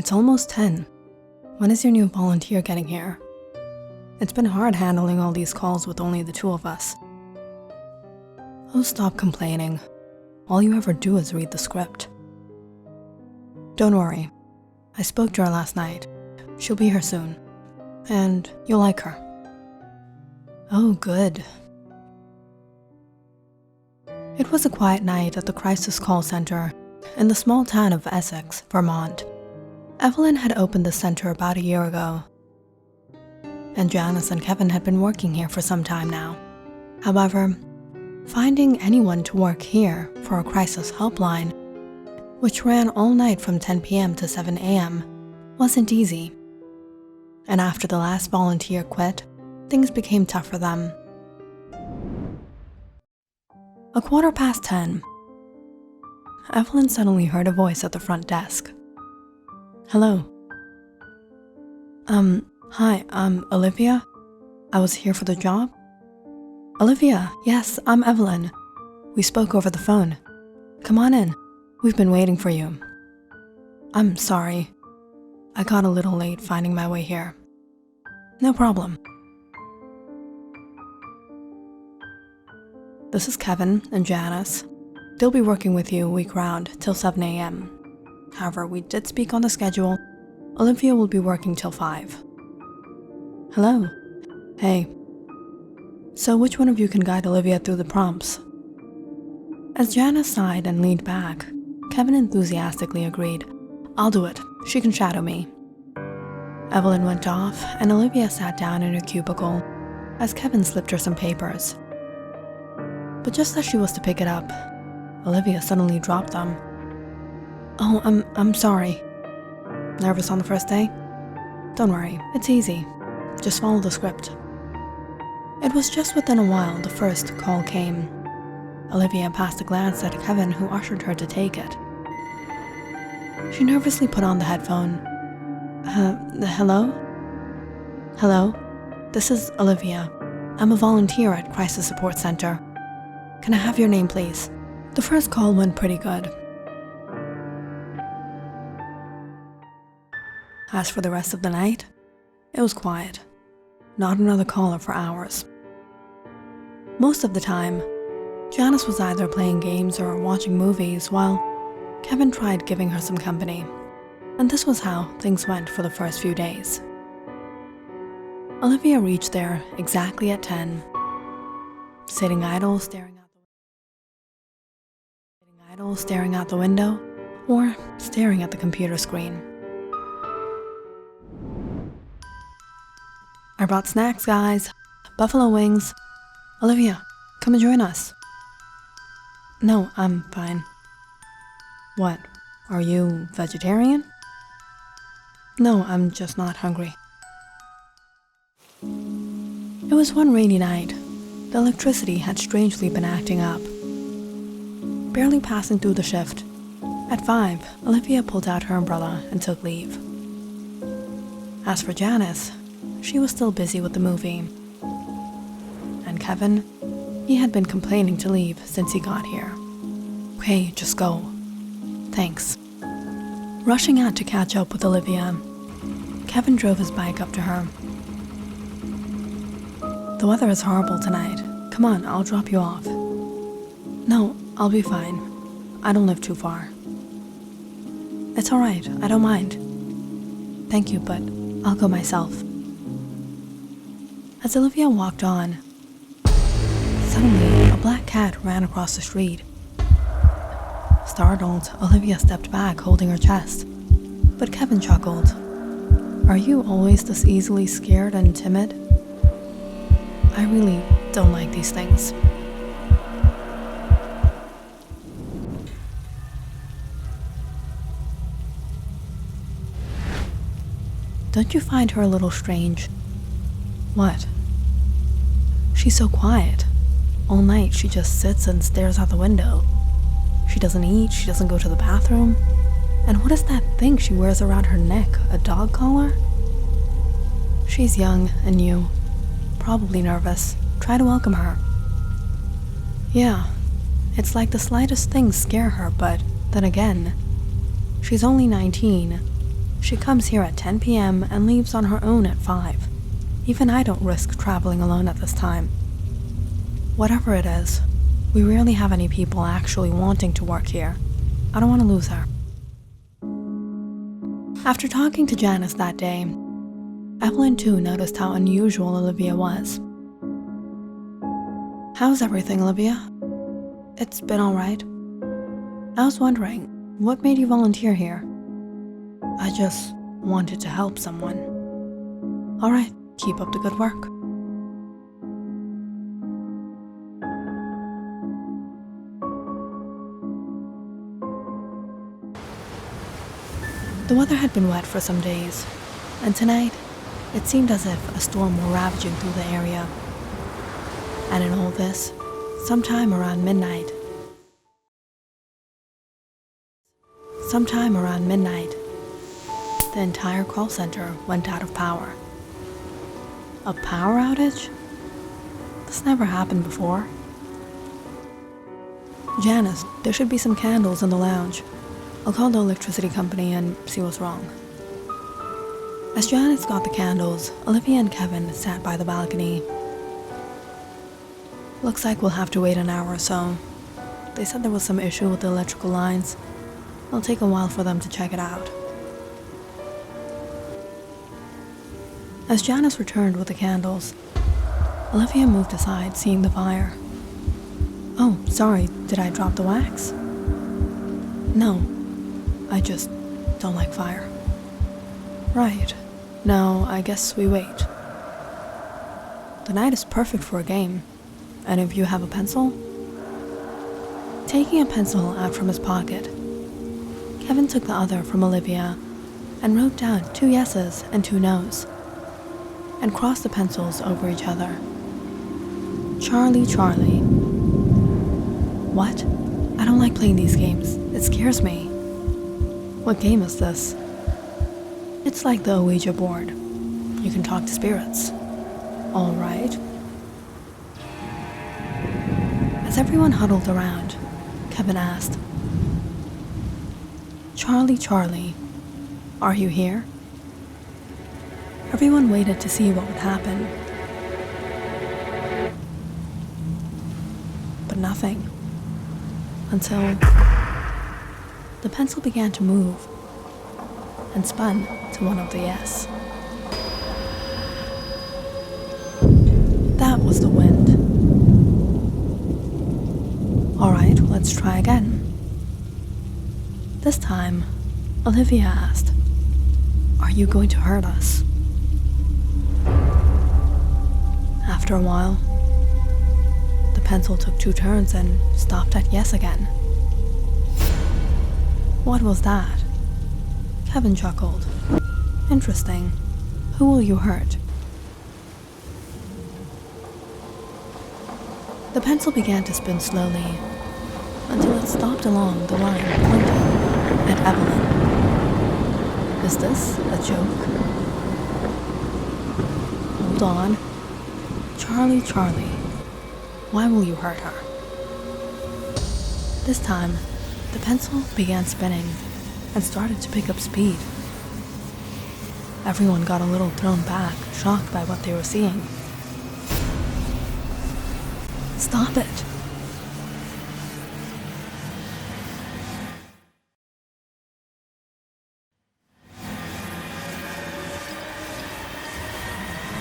It's almost 10. When is your new volunteer getting here? It's been hard handling all these calls with only the two of us. Oh, stop complaining. All you ever do is read the script. Don't worry. I spoke to her last night. She'll be here soon. And you'll like her. Oh, good. It was a quiet night at the crisis call center in the small town of Essex, Vermont. Evelyn had opened the center about a year ago, and Janice and Kevin had been working here for some time now. However, finding anyone to work here for a crisis helpline, which ran all night from 10 p.m. to 7 a.m., wasn't easy. And after the last volunteer quit, things became tough for them. 10:15. Evelyn suddenly heard a voice at the front desk. Hello. Hi, I'm Olivia. I was here for the job. Olivia, yes, I'm Evelyn. We spoke over the phone. Come on in. We've been waiting for you. I'm sorry. I got a little late finding my way here. No problem. This is Kevin and Janice. They'll be working with you week round till 7 a.m. However, we did speak on the schedule. Olivia will be working till 5. Hello. Hey. So which one of you can guide Olivia through the prompts? As Janice sighed and leaned back, Kevin enthusiastically agreed. I'll do it. She can shadow me. Evelyn went off and Olivia sat down in her cubicle as Kevin slipped her some papers. But just as she was to pick it up, Olivia suddenly dropped them. Oh, I'm sorry. Nervous on the first day? Don't worry, it's easy. Just follow the script. It was just within a while the first call came. Olivia passed a glance at Kevin, who ushered her to take it. She nervously put on the headphone. Hello? Hello? This is Olivia. I'm a volunteer at Crisis Support Center. Can I have your name, please? The first call went pretty good. As for the rest of the night, it was quiet. Not another caller for hours. Most of the time, Janice was either playing games or watching movies while Kevin tried giving her some company. And this was how things went for the first few days. Olivia reached there exactly at 10, sitting idle, staring out the window, or staring at the computer screen. I brought snacks, guys. Buffalo wings. Olivia, come and join us. No, I'm fine. What? Are you vegetarian? No, I'm just not hungry. It was one rainy night. The electricity had strangely been acting up. Barely passing through the shift, at 5, Olivia pulled out her umbrella and took leave. As for Janice, she was still busy with the movie. And Kevin, he had been complaining to leave since he got here. Okay, just go. Thanks. Rushing out to catch up with Olivia, Kevin drove his bike up to her. The weather is horrible tonight. Come on, I'll drop you off. No, I'll be fine. I don't live too far. It's alright, I don't mind. Thank you, but I'll go myself. As Olivia walked on, suddenly a black cat ran across the street. Startled, Olivia stepped back, holding her chest. But Kevin chuckled. Are you always this easily scared and timid? I really don't like these things. Don't you find her a little strange? What? She's so quiet. All night she just sits and stares out the window. She doesn't eat, she doesn't go to the bathroom. And what is that thing she wears around her neck? A dog collar? She's young and new, probably nervous. Try to welcome her. Yeah, it's like the slightest things scare her, but then again, she's only 19, She comes here at 10 p.m. and leaves on her own at 5. Even I don't risk traveling alone at this time. Whatever it is, we rarely have any people actually wanting to work here. I don't want to lose her. After talking to Janice that day, Evelyn too noticed how unusual Olivia was. How's everything, Olivia? It's been alright. I was wondering, what made you volunteer here? I just wanted to help someone. Alright, keep up the good work. The weather had been wet for some days, and tonight, it seemed as if a storm were ravaging through the area. And in all this, sometime around midnight, the entire call center went out of power. A power outage? This never happened before. Janice, there should be some candles in the lounge. I'll call the electricity company and see what's wrong. As Janice got the candles, Olivia and Kevin sat by the balcony. Looks like we'll have to wait an hour or so. They said there was some issue with the electrical lines. It'll take a while for them to check it out. As Janice returned with the candles, Olivia moved aside, seeing the fire. Oh, sorry, did I drop the wax? No, I just don't like fire. Right, now I guess we wait. The night is perfect for a game. And if you have a pencil? Taking a pencil out from his pocket, Kevin took the other from Olivia and wrote down 2 yeses and 2 nos, and crossed the pencils over each other. Charlie, Charlie. What? I don't like playing these games. It scares me. What game is this? It's like the Ouija board. You can talk to spirits. All right. As everyone huddled around, Kevin asked, Charlie, Charlie, are you here? Everyone waited to see what would happen. But nothing. Until the pencil began to move and spun to one of the yes. That was the wind. Alright, let's try again. This time, Olivia asked, Are you going to hurt us? After a while, the pencil took 2 turns and stopped at yes again. What was that? Kevin chuckled. Interesting. Who will you hurt? The pencil began to spin slowly until it stopped along the line pointing at Evelyn. Is this a joke? Hold on. Charlie, Charlie, why will you hurt her? This time, the pencil began spinning and started to pick up speed. Everyone got a little thrown back, shocked by what they were seeing. Stop it!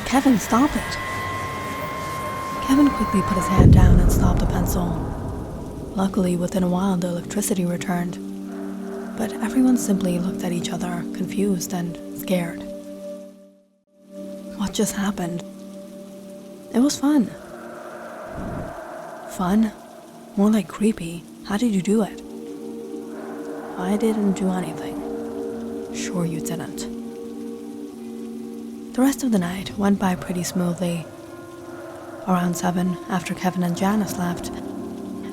Kevin, stop it! Kevin quickly put his hand down and stopped the pencil. Luckily, within a while, the electricity returned. But everyone simply looked at each other, confused and scared. What just happened? It was fun. Fun? More like creepy. How did you do it? I didn't do anything. Sure you didn't. The rest of the night went by pretty smoothly. Around 7, after Kevin and Janice left,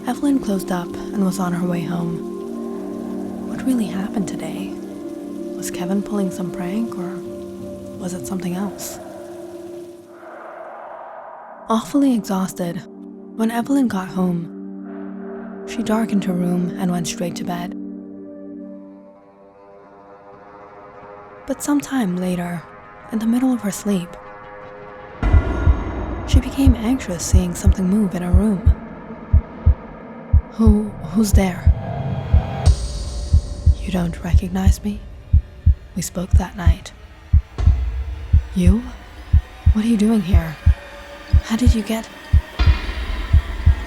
Evelyn closed up and was on her way home. What really happened today? Was Kevin pulling some prank, or was it something else? Awfully exhausted, when Evelyn got home, she darkened her room and went straight to bed. But sometime later, in the middle of her sleep, she became anxious seeing something move in her room. Who's there? You don't recognize me? We spoke that night. You? What are you doing here? How did you get...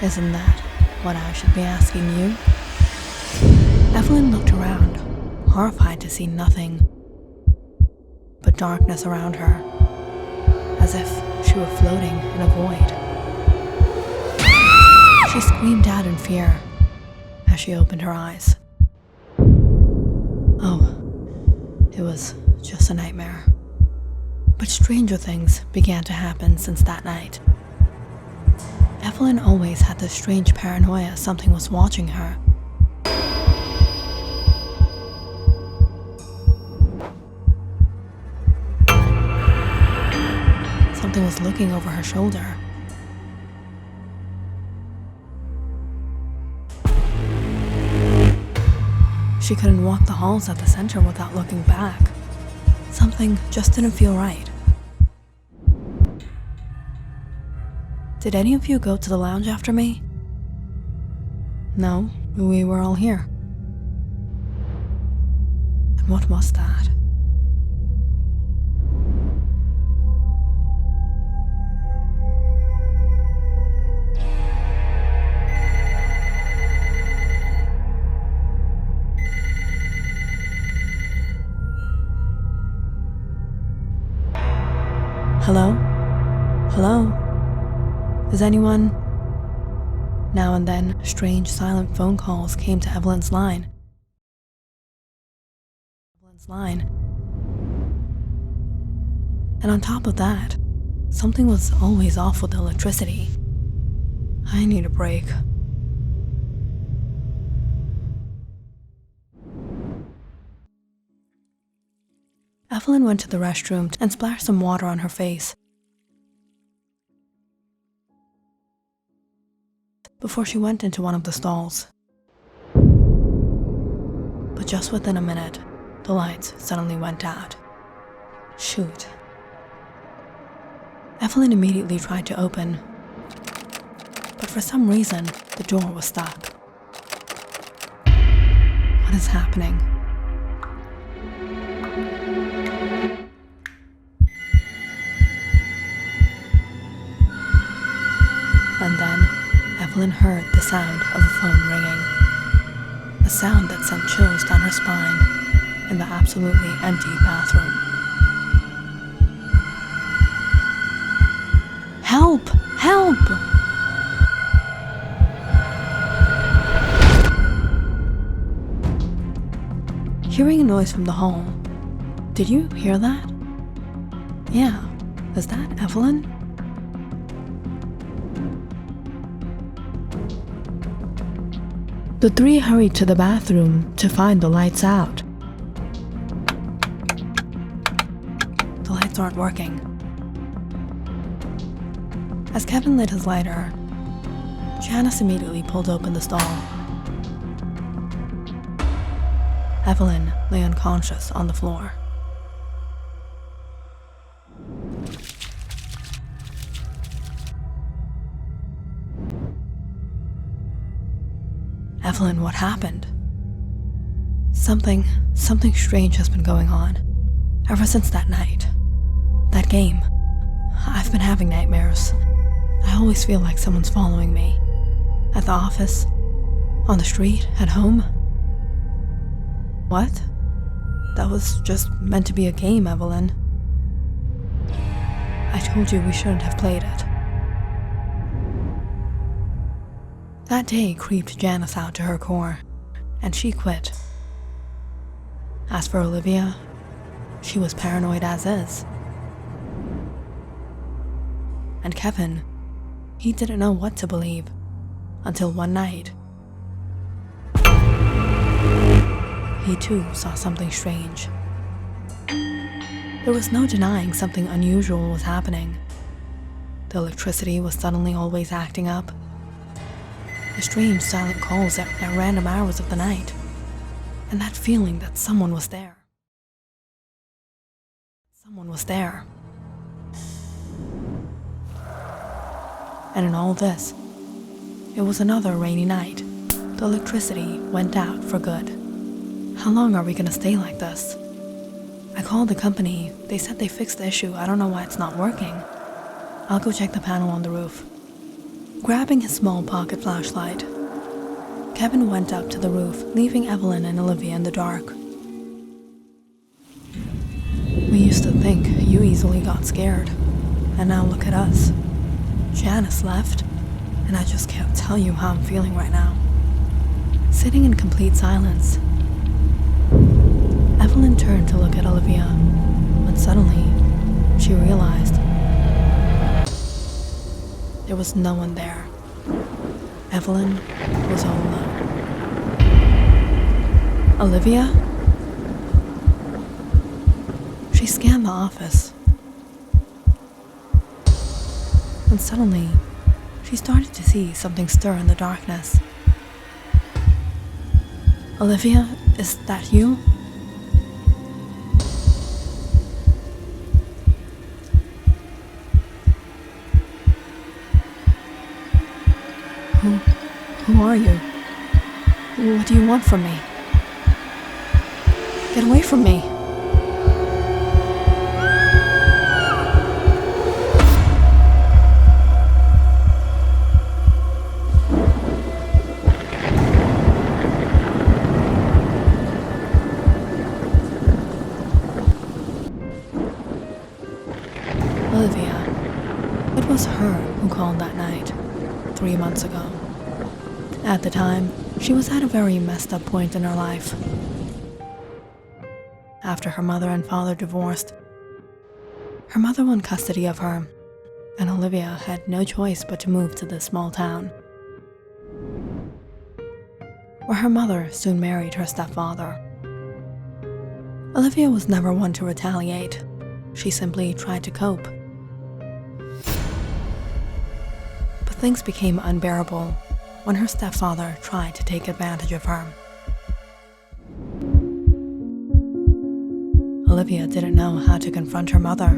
Isn't that what I should be asking you? Evelyn looked around, horrified to see nothing but darkness around her, as if she were floating in a void. She screamed out in fear as she opened her eyes. Oh, it was just a nightmare. But stranger things began to happen since that night. Evelyn always had this strange paranoia something was watching her. Something was looking over her shoulder. She couldn't walk the halls at the center without looking back. Something just didn't feel right. Did any of you go to the lounge after me? No, we were all here. And what was that? Hello? Hello? Is anyone? Now and then, strange silent phone calls came to Evelyn's line. And on top of that, something was always off with the electricity. I need a break. Evelyn went to the restroom and splashed some water on her face before she went into one of the stalls. But just within a minute, the lights suddenly went out. Shoot. Evelyn immediately tried to open, but for some reason, the door was stuck. What is happening? And then, Evelyn heard the sound of a phone ringing. A sound that sent chills down her spine in the absolutely empty bathroom. Help! Help! Hearing a noise from the hall. Did you hear that? Yeah, is that Evelyn? The three hurried to the bathroom to find the lights out. The lights aren't working. As Kevin lit his lighter, Janice immediately pulled open the stall. Evelyn lay unconscious on the floor. Evelyn, what happened? Something strange has been going on ever since that night. That game. I've been having nightmares. I always feel like someone's following me. At the office, on the street, at home. What? That was just meant to be a game, Evelyn. I told you we shouldn't have played it. That day creeped Janice out to her core, and she quit. As for Olivia, she was paranoid as is. And Kevin, he didn't know what to believe until one night. He too saw something strange. There was no denying something unusual was happening. The electricity was suddenly always acting up. The strange silent calls at random hours of the night, and that feeling that someone was there. Someone was there. And in all this, it was another rainy night. The electricity went out for good. How long are we gonna stay like this? I called the company. They said they fixed the issue. I don't know why it's not working. I'll go check the panel on the roof. Grabbing his small pocket flashlight, Kevin went up to the roof, leaving Evelyn and Olivia in the dark. We used to think you easily got scared, and now look at us. Janice left, and I just can't tell you how I'm feeling right now. Sitting in complete silence, Evelyn turned to look at Olivia, when suddenly she realized there was no one there. Evelyn was all alone. Olivia? She scanned the office. And suddenly, she started to see something stir in the darkness. Olivia, is that you? Who are you? What do you want from me? Get away from me! Olivia. It was her who called that night, 3 months ago. At the time, she was at a very messed up point in her life. After her mother and father divorced, her mother won custody of her, and Olivia had no choice but to move to this small town, where her mother soon married her stepfather. Olivia was never one to retaliate. She simply tried to cope. But things became unbearable when her stepfather tried to take advantage of her. Olivia didn't know how to confront her mother,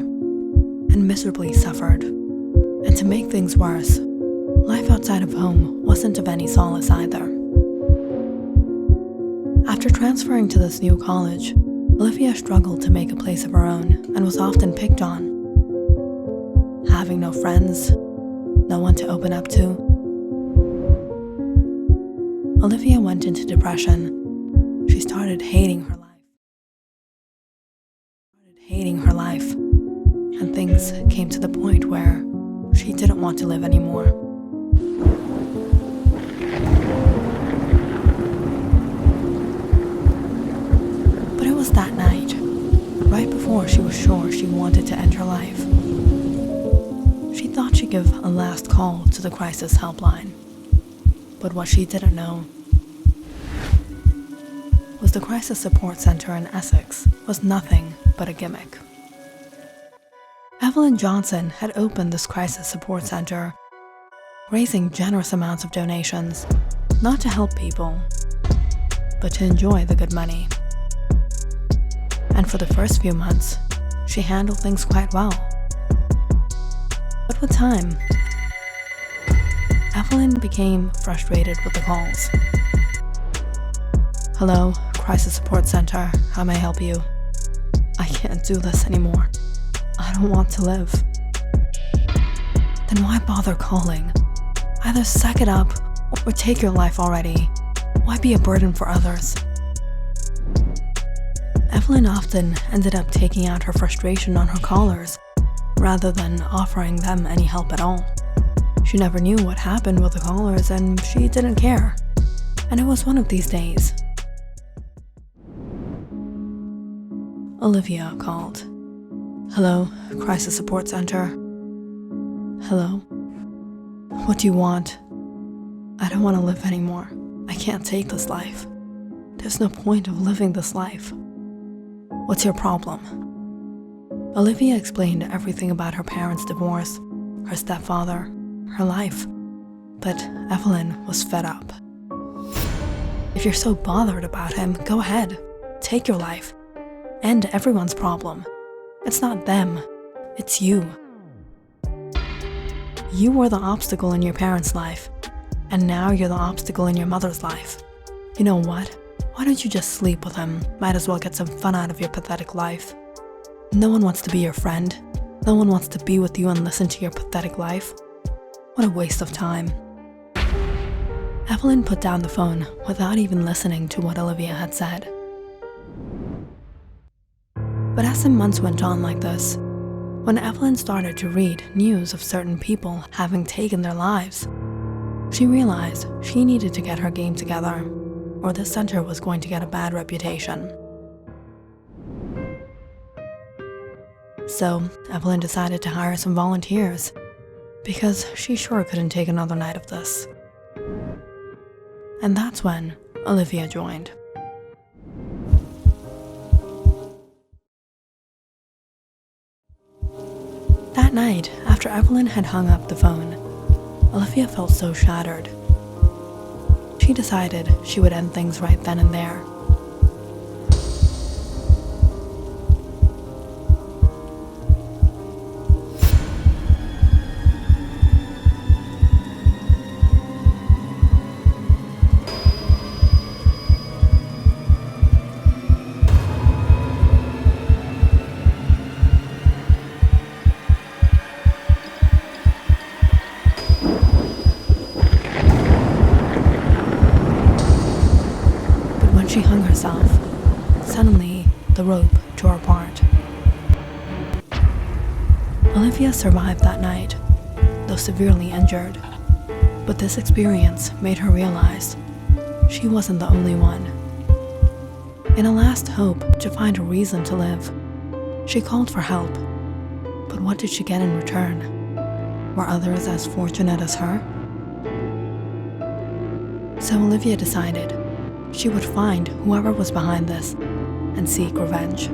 and miserably suffered. And to make things worse, life outside of home wasn't of any solace either. After transferring to this new college, Olivia struggled to make a place of her own and was often picked on. Having no friends, no one to open up to, Olivia went into depression. She started hating her life. And things came to the point where she didn't want to live anymore. But it was that night, right before she was sure she wanted to end her life. She thought she'd give a last call to the crisis helpline. But what she didn't know was the crisis support center in Essex was nothing but a gimmick. Evelyn Johnson had opened this crisis support center, raising generous amounts of donations, not to help people, but to enjoy the good money. And for the first few months, she handled things quite well. But with time, Evelyn became frustrated with the calls. Hello, Crisis Support Center, how may I help you? I can't do this anymore. I don't want to live. Then why bother calling? Either suck it up or take your life already. Why be a burden for others? Evelyn often ended up taking out her frustration on her callers, rather than offering them any help at all. She never knew what happened with the callers, and she didn't care. And it was one of these days. Olivia called. Hello, Crisis Support Center. Hello. What do you want? I don't want to live anymore. I can't take this life. There's no point of living this life. What's your problem? Olivia explained everything about her parents' divorce, her stepfather, her life. But Evelyn was fed up. If you're so bothered about him, go ahead. Take your life. End everyone's problem. It's not them, it's you. You were the obstacle in your parents' life, and now you're the obstacle in your mother's life. You know what? Why don't you just sleep with him? Might as well get some fun out of your pathetic life. No one wants to be your friend. No one wants to be with you and listen to your pathetic life. What a waste of time. Evelyn put down the phone without even listening to what Olivia had said. But as the months went on like this, when Evelyn started to read news of certain people having taken their lives, she realized she needed to get her game together, or this center was going to get a bad reputation. So Evelyn decided to hire some volunteers, because she sure couldn't take another night of this. And that's when Olivia joined. That night, after Evelyn had hung up the phone, Olivia felt so shattered. She decided she would end things right then and there. She hung herself. Suddenly, the rope tore apart. Olivia survived that night, though severely injured. But this experience made her realize she wasn't the only one. In a last hope to find a reason to live, she called for help. But what did she get in return? Were others as fortunate as her? So Olivia decided she would find whoever was behind this and seek revenge.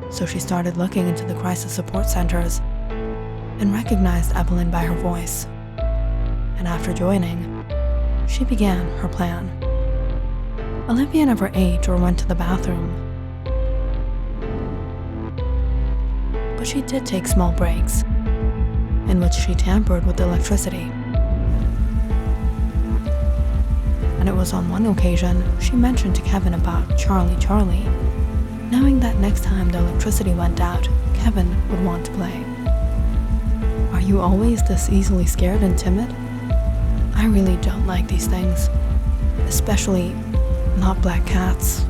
So she started looking into the crisis support centers and recognized Evelyn by her voice. And after joining, she began her plan. Olivia never ate or went to the bathroom, but she did take small breaks in which she tampered with the electricity. And it was on one occasion she mentioned to Kevin about Charlie, knowing that next time the electricity went out, Kevin would want to play. Are you always this easily scared and timid? I really don't like these things, especially not black cats,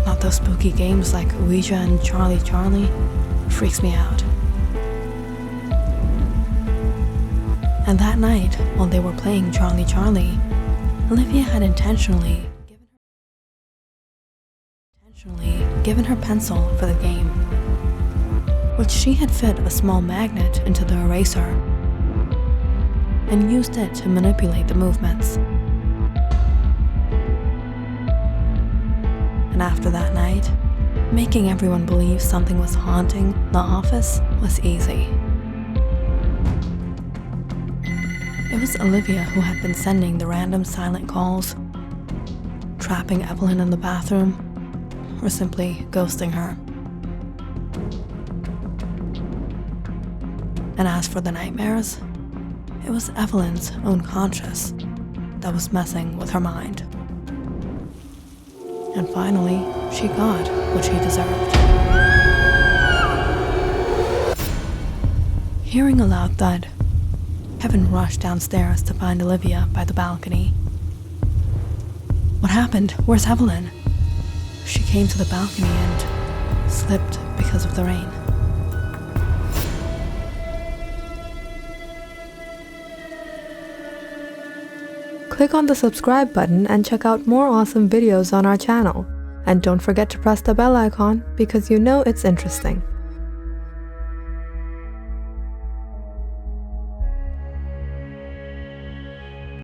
not those spooky games like Ouija and Charlie. It freaks me out. And that night, while they were playing Charlie, Olivia had intentionally given her pencil for the game, which she had fit a small magnet into the eraser and used it to manipulate the movements. And after that night, making everyone believe something was haunting the office was easy. It was Olivia who had been sending the random silent calls, trapping Evelyn in the bathroom, or simply ghosting her. And as for the nightmares, it was Evelyn's own conscience that was messing with her mind. And finally, she got what she deserved. Hearing a loud thud, Kevin rushed downstairs to find Olivia by the balcony. What happened? Where's Evelyn? She came to the balcony and slipped because of the rain. Click on the subscribe button and check out more awesome videos on our channel. And don't forget to press the bell icon because you know it's interesting.